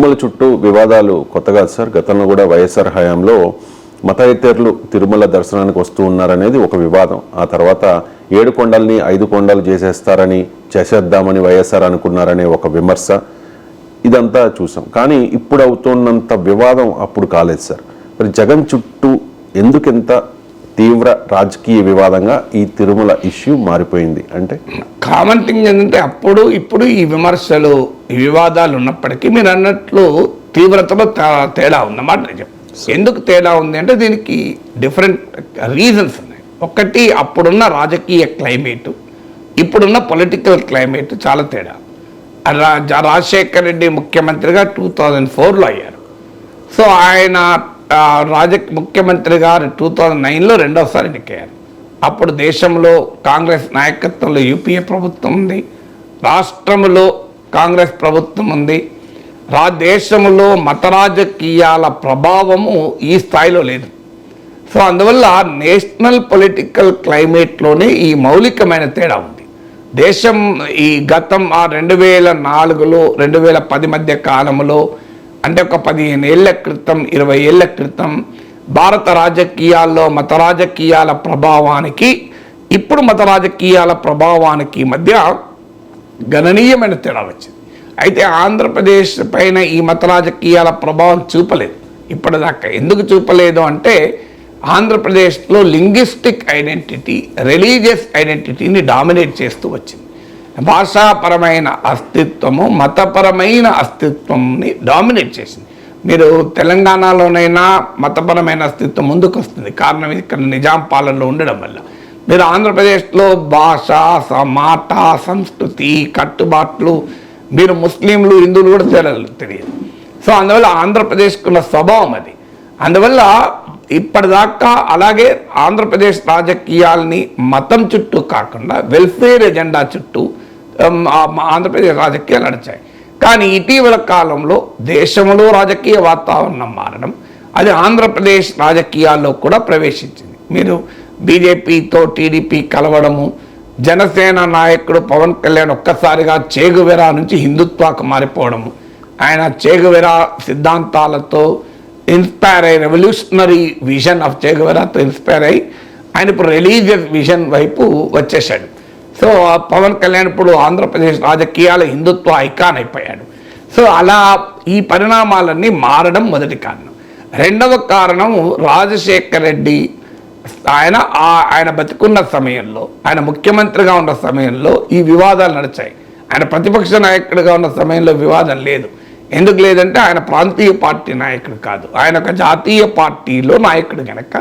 తిరుమల చుట్టూ వివాదాలు కొత్త కాదు సార్. గతంలో కూడా వైఎస్ఆర్ హయాంలో మతయేతరులు తిరుమల దర్శనానికి వస్తూ ఉన్నారనేది ఒక వివాదం. ఆ తర్వాత 7 కొండల్ని 5 కొండలు చేసేద్దామని వైఎస్ఆర్ అనుకున్నారనే ఒక విమర్శ, ఇదంతా చూసాం. కానీ ఇప్పుడు అవుతున్నంత వివాదం అప్పుడు కాలేదు సార్. మరి జగన్ చుట్టూ ఎందుకెంత తీవ్ర రాజకీయ వివాదంగా ఈ తిరుమల ఇష్యూ మారిపోయింది అంటే? కామన్ థింగ్ ఏంటంటే అప్పుడు ఇప్పుడు ఈ విమర్శలు ఈ వివాదాలు ఉన్నప్పటికీ మీరు అన్నట్లు తీవ్రతలో తేడా ఉందన్నమాట. నిజం. ఎందుకు తేడా ఉంది అంటే దీనికి డిఫరెంట్ రీజన్స్ ఉన్నాయి. ఒకటి, అప్పుడున్న రాజకీయ క్లైమేటు ఇప్పుడున్న పొలిటికల్ క్లైమేట్ చాలా తేడా. రాజశేఖర్ రెడ్డి ముఖ్యమంత్రిగా 2004లో అయ్యారు. సో ఆయన ముఖ్యమంత్రిగా 2009లో రెండోసారి ఎన్నికయ్యారు. అప్పుడు దేశంలో కాంగ్రెస్ నాయకత్వంలో యూపీఏ ప్రభుత్వం ఉంది, రాష్ట్రంలో కాంగ్రెస్ ప్రభుత్వం ఉంది. దేశంలో మత రాజకీయాల ప్రభావము ఈ స్థాయిలో లేదు. సో అందువల్ల నేషనల్ పొలిటికల్ క్లైమేట్లోనే ఈ మౌలికమైన తేడా ఉంది. దేశం ఈ గతం 2004లో 2010 మధ్య కాలంలో, అంటే ఒక 15 ఏళ్ల క్రితం 20 ఏళ్ల క్రితం భారత రాజకీయాల్లో మత రాజకీయాల ప్రభావానికి ఇప్పుడు మత రాజకీయాల ప్రభావానికి మధ్య గణనీయమైన తేడా వచ్చింది. అయితే ఆంధ్రప్రదేశ్ పైన ఈ మత రాజకీయాల ప్రభావం చూపలేదు ఇప్పటిదాకా. ఎందుకు చూపలేదు అంటే ఆంధ్రప్రదేశ్లో లింగ్విస్టిక్ ఐడెంటిటీ, రిలీజియస్ ఐడెంటిటీని డామినేట్ చేస్తూ వచ్చింది. భాషాపరమైన అస్తిత్వము మతపరమైన అస్తిత్వంని డామినేట్ చేసింది. మీరు తెలంగాణలోనైనా మతపరమైన అస్తిత్వం ముందుకు వస్తుంది, కారణం ఇక్కడ నిజాం పాలనలో ఉండడం వల్ల. మీరు ఆంధ్రప్రదేశ్లో భాష, మాట, సంస్కృతి, కట్టుబాట్లు, మీరు ముస్లింలు హిందువులు కూడా తెలియదు. సో అందువల్ల ఆంధ్రప్రదేశ్కున్న స్వభావం అది. అందువల్ల ఇప్పటిదాకా అలాగే ఆంధ్రప్రదేశ్ రాజకీయాల్ని మతం చుట్టూ కాకుండా వెల్ఫేర్ ఎజెండా చుట్టూ ఆంధ్రప్రదేశ్ రాజకీయాలు నడిచాయి. కానీ ఇటీవల కాలంలో దేశంలో రాజకీయ వాతావరణం మారడం, అది ఆంధ్రప్రదేశ్ రాజకీయాల్లో కూడా ప్రవేశించింది. మీరు బీజేపీతో టీడీపీ కలవడము, జనసేన నాయకుడు పవన్ కళ్యాణ్ ఒక్కసారిగా చేగువెరా నుంచి హిందుత్వాకు మారిపోవడము, ఆయన చేగువెరా సిద్ధాంతాలతో ఇన్స్పైర్ అయ్యి రెవల్యూషనరీ విజన్ ఆఫ్ చేగువెరాతో ఇన్స్పైర్ అయ్యి ఆయన ఇప్పుడు రిలీజియస్ విజన్ వైపు వచ్చేసాడు. సో పవన్ కళ్యాణ్ ఇప్పుడు ఆంధ్రప్రదేశ్ రాజకీయాల హిందుత్వ ఐకాన్ అయిపోయాడు. సో అలా ఈ పరిణామాలన్నీ మారడం మొదటి కారణం. రెండవ కారణం, రాజశేఖర్ రెడ్డి ఆయన బతికున్న సమయంలో, ఆయన ముఖ్యమంత్రిగా ఉన్న సమయంలో ఈ వివాదాలు నడిచాయి. ఆయన ప్రతిపక్ష నాయకుడిగా ఉన్న సమయంలో వివాదం లేదు. ఎందుకు లేదంటే ఆయన ప్రాంతీయ పార్టీ నాయకుడు కాదు, ఆయన ఒక జాతీయ పార్టీలో నాయకుడు కనుక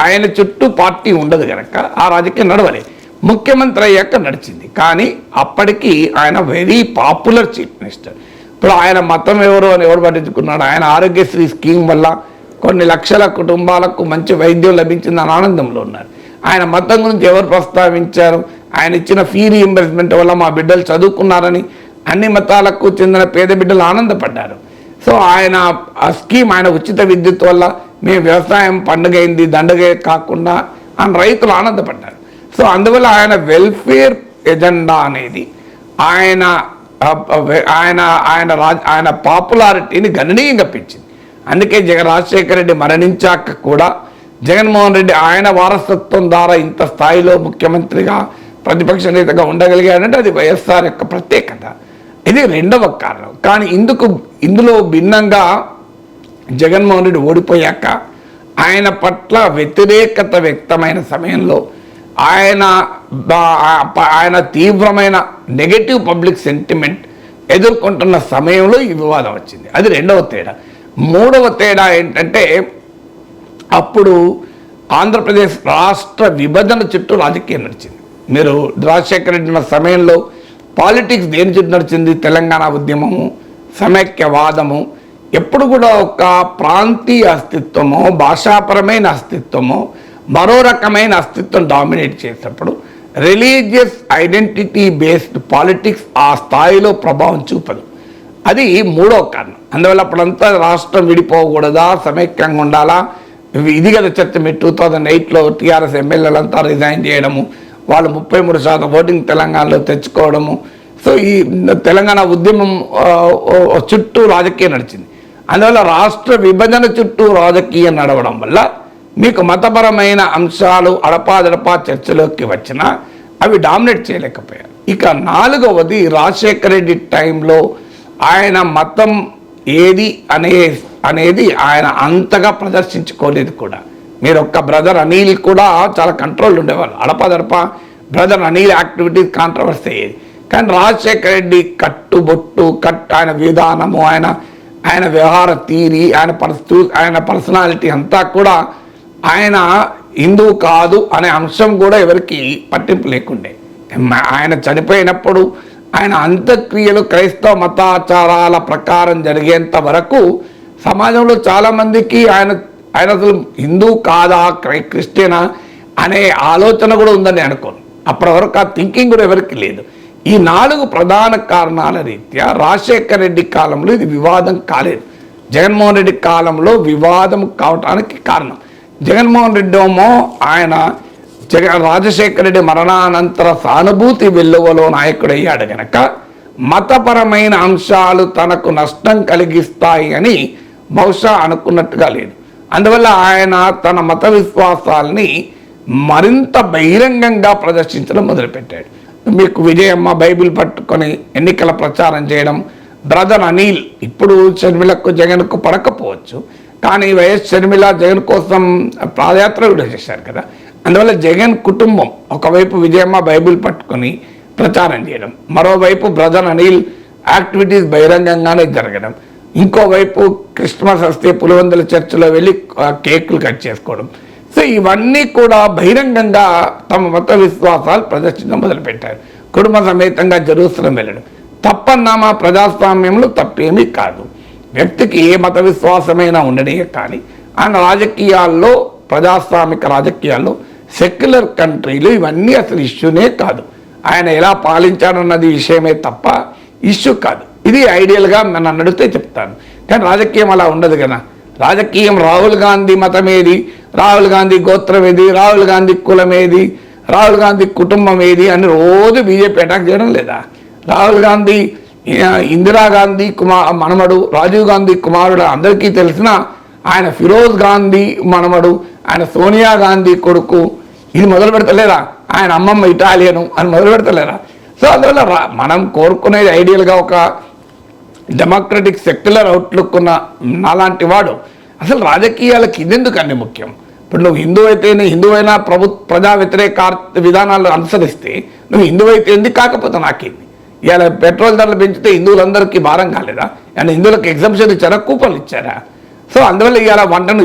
ఆయన చుట్టూ పార్టీ ఉండదు కనుక ఆ రాజకీయం నడవలేదు. ముఖ్యమంత్రి అయ్యాక నడిచింది. కానీ అప్పటికి ఆయన వెరీ పాపులర్ చీఫ్ మినిస్టర్. ఇప్పుడు ఆయన మతం ఎవరు అని ఎవరు పట్టించుకున్నాడు? ఆయన ఆరోగ్యశ్రీ స్కీమ్ వల్ల కొన్ని లక్షల కుటుంబాలకు మంచి వైద్యం లభించిందని ఆనందంలో ఉన్నారు. ఆయన మతం గురించి ఎవరు ప్రస్తావించారు? ఆయన ఇచ్చిన ఫీ రీయింబర్స్మెంట్ వల్ల మా బిడ్డలు చదువుకున్నారని అన్ని మతాలకు చెందిన పేద బిడ్డలు ఆనందపడ్డారు. సో ఆయన ఆ స్కీమ్, ఆయన ఉచిత విద్యుత్ వల్ల మేము వ్యవసాయం పండుగైంది దండగే కాకుండా ఆయన రైతులు ఆనందపడ్డారు. సో అందువల్ల ఆయన వెల్ఫేర్ ఎజెండా అనేది ఆయన పాపులారిటీని గణనీయంగా పెంచింది. అందుకే రాజశేఖర రెడ్డి మరణించాక కూడా జగన్మోహన్ రెడ్డి ఆయన వారసత్వం ద్వారా ఇంత స్థాయిలో ముఖ్యమంత్రిగా ప్రతిపక్ష నేతగా ఉండగలిగాడంటే అది వైఎస్ఆర్ యొక్క ప్రత్యేకత. ఇది రెండవ కారణం. కానీ ఇందులో భిన్నంగా జగన్మోహన్ రెడ్డి ఓడిపోయాక ఆయన పట్ల వ్యతిరేకత వ్యక్తమైన సమయంలో ఆయన తీవ్రమైన నెగటివ్ పబ్లిక్ సెంటిమెంట్ ఎదుర్కొంటున్న సమయంలో ఈ వివాదం వచ్చింది. అది రెండవ తేడా. మూడవ తేడా ఏంటంటే అప్పుడు ఆంధ్రప్రదేశ్ రాష్ట్ర విభజన చుట్టూ రాజకీయం నడిచింది. మీరు రాజశేఖర రెడ్డి ఉన్న సమయంలో పాలిటిక్స్ దేని చుట్టూ నడిచింది? తెలంగాణ ఉద్యమము, సమైక్యవాదము. ఎప్పుడు కూడా ఒక ప్రాంతీయ అస్తిత్వమో, భాషాపరమైన అస్తిత్వమో, మరో రకమైన అస్తిత్వం డామినేట్ చేసినప్పుడు రిలీజియస్ ఐడెంటిటీ బేస్డ్ పాలిటిక్స్ ఆ స్థాయిలో ప్రభావం చూపదు. అది మూడో కారణం. అందువల్ల అప్పుడంతా రాష్ట్రం విడిపోకూడదా, సమైక్యంగా ఉండాలా, ఇది కదా చర్చ. మీరు 2008లో టీఆర్ఎస్ ఎమ్మెల్యేలంతా రిజైన్ చేయడము, వాళ్ళు 33% ఓటింగ్ తెలంగాణలో తెచ్చుకోవడము. సో ఈ తెలంగాణ ఉద్యమం చుట్టూ రాజకీయం నడిచింది. అందువల్ల రాష్ట్ర విభజన చుట్టూ రాజకీయం నడవడం వల్ల మీకు మతపరమైన అంశాలు అడపాదడపా చర్చలోకి వచ్చినా అవి డామినేట్ చేయలేకపోయారు. ఇక 4వది రాజశేఖర రెడ్డి టైంలో ఆయన మతం ఏది అనేది ఆయన అంతగా ప్రదర్శించుకోలేదు కూడా. మీరు ఒక్క బ్రదర్ అనిల్ కూడా చాలా కంట్రోల్ ఉండేవాళ్ళు. అడపాదడపా బ్రదర్ అనిల్ యాక్టివిటీస్ కాంట్రవర్సీ అయ్యేది. కానీ రాజశేఖర రెడ్డి కట్టుబొట్టు ఆయన విధానము ఆయన వ్యవహార తీరి ఆయన పర్సనాలిటీ అంతా కూడా ఆయన హిందువు కాదు అనే అంశం కూడా ఎవరికి పట్టింపు లేకుండే. ఆయన చనిపోయినప్పుడు ఆయన అంత్యక్రియలు క్రైస్తవ మతాచారాల ప్రకారం జరిగేంత వరకు సమాజంలో చాలామందికి ఆయన అసలు హిందూ కాదా క్రిస్టియనా అనే ఆలోచన కూడా ఉందని అనుకోను. అప్పటి వరకు ఆ థింకింగ్ కూడా ఎవరికి లేదు. ఈ 4 ప్రధాన కారణాల రీత్యా రాజశేఖర రెడ్డి కాలంలో ఇది వివాదం కాలేదు. జగన్మోహన్ రెడ్డి కాలంలో వివాదం కావటానికి కారణం జగన్మోహన్ రెడ్డి ఏమో ఆయన రాజశేఖర రెడ్డి మరణానంతర సానుభూతి వెల్లువలో నాయకుడయ్యాడు గనక మతపరమైన అంశాలు తనకు నష్టం కలిగిస్తాయి అని బహుశా అనుకున్నట్టుగా లేదు. అందువల్ల ఆయన తన మత విశ్వాసాలని మరింత బహిరంగంగా ప్రదర్శించడం మొదలుపెట్టాడు. మీకు విజయమ్మ బైబిల్ పట్టుకొని ఎన్నికల ప్రచారం చేయడం, బ్రదర్ అనిల్ ఇప్పుడు షర్మిలకు జగన్కు పడకపోవచ్చు, కానీ వైఎస్ షర్మిల జగన్ కోసం పాదయాత్ర కూడా చేశారు కదా. అందువల్ల జగన్ కుటుంబం ఒకవైపు విజయమ్మ బైబిల్ పట్టుకొని ప్రచారం చేయడం, మరోవైపు బ్రదర్ అనిల్ యాక్టివిటీస్ బహిరంగంగానే జరగడం, ఇంకోవైపు క్రిస్మస్ వస్తే పులివెందుల చర్చిలో వెళ్ళి కేకులు కట్ చేసుకోవడం. సో ఇవన్నీ కూడా బహిరంగంగా తమ మత విశ్వాసాలు ప్రదర్శించడం మొదలుపెట్టారు. కుటుంబ సమేతంగా జెరూసలేం వెళ్ళడం తప్పన్నామా ప్రజాస్వామ్యంలో తప్పేమీ కాదు. వ్యక్తికి ఏ మత విశ్వాసమైనా ఉండనే, కానీ ఆయన రాజకీయాల్లో ప్రజాస్వామిక రాజకీయాల్లో సెక్యులర్ కంట్రీలు ఇవన్నీ అసలు ఇష్యూనే కాదు. ఆయన ఎలా పాలించాడన్నది విషయమే తప్ప ఇష్యూ కాదు. ఇది ఐడియల్గా నన్ను అడిగితే చెప్తాను. కానీ రాజకీయం అలా ఉండదు కదా. రాజకీయం రాహుల్ గాంధీ మతం ఏది, రాహుల్ గాంధీ గోత్రం ఏది, రాహుల్ గాంధీ కులం ఏది, రాహుల్ గాంధీ కుటుంబం ఏది అని రోజు బీజేపీ అటాక్ చేయడం లేదా? రాహుల్ గాంధీ ఇందిరాగాంధీ మనమడు, రాజీవ్ గాంధీ కుమారుడు అందరికీ తెలిసిన ఆయన ఫిరోజ్ గాంధీ మనమడు, ఆయన సోనియా గాంధీ కొడుకు. ఇది మొదలు పెడతలేరా? ఆయన అమ్మమ్మ ఇటాలియను అని మొదలు పెడతలేరా? సో అందువల్ల మనం కోరుకునేది ఐడియల్గా ఒక డెమోక్రటిక్ సెక్యులర్ అవుట్లుక్ ఉన్న నాలాంటి వాడు అసలు రాజకీయాలకు ఇదెందుకు అన్ని ముఖ్యం? ఇప్పుడు నువ్వు హిందూ అయితేనే, హిందువైనా ప్రజా వ్యతిరేక విధానాలు అనుసరిస్తే నువ్వు హిందువు అయితే ఎందుకు కాకపోతే నాకేంది? ఇవాళ పెట్రోల్ ధరలు పెంచితే హిందువులందరికీ భారం కాలేదా? అండ్ హిందువులకు ఎగ్జంప్షన్ ఇచ్చారా, కూపన్లు ఇచ్చారా? సో అందువల్ల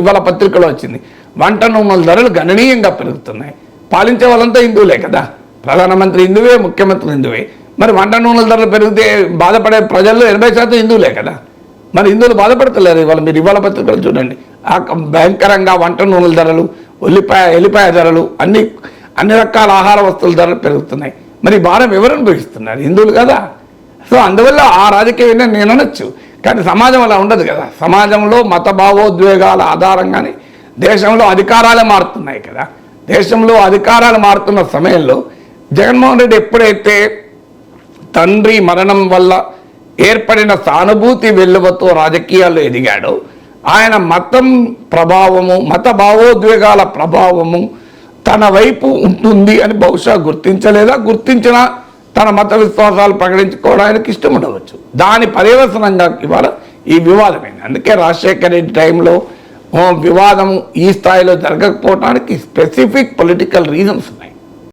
ఇవాళ పత్రికలో వచ్చింది, వంట నూనెల ధరలు గణనీయంగా పెరుగుతున్నాయి. పాలించే వాళ్ళంతా హిందువులే కదా, ప్రధానమంత్రి హిందువే, ముఖ్యమంత్రి హిందువే. మరి వంట నూనెల ధరలు పెరిగితే బాధపడే ప్రజల్లో 80% హిందువులే కదా. మరి హిందువులు బాధపడతలేరు. మీరు ఇవాళ పత్రికలు చూడండి, భయంకరంగా వంట నూనెల ధరలు, ఎల్లిపాయ ధరలు, అన్ని రకాల ఆహార వస్తువుల ధరలు పెరుగుతున్నాయి. మరి భారం ఎవరు అనుభవిస్తున్నారు? హిందువులు కదా. సో అందువల్ల ఆ రాజకీయం నేను అనొచ్చు, కానీ సమాజం అలా ఉండదు కదా. సమాజంలో మత భావోద్వేగాల ఆధారంగానే దేశంలో అధికారాలే మారుతున్నాయి కదా. దేశంలో అధికారాలు మారుతున్న సమయంలో జగన్మోహన్ రెడ్డి ఎప్పుడైతే తండ్రి మరణం వల్ల ఏర్పడిన సానుభూతి వెల్లువతో రాజకీయాల్లో ఎదిగాడో, ఆయన మతం ప్రభావము, మత భావోద్వేగాల ప్రభావము తన వైపు ఉంటుంది అని బహుశా గుర్తించలేదా? గుర్తించినా తన మత విశ్వాసాలు ప్రకటించుకోవడానికి ఇష్టం ఉండవచ్చు. దాని పర్యవసనంగా ఇవాళ ఈ వివాదమైంది. అందుకే రాజశేఖర రెడ్డి టైంలో వివాదం ఈ స్థాయిలో జరగకపోవడానికి స్పెసిఫిక్ పొలిటికల్ రీజన్స్ ఉన్నాయి.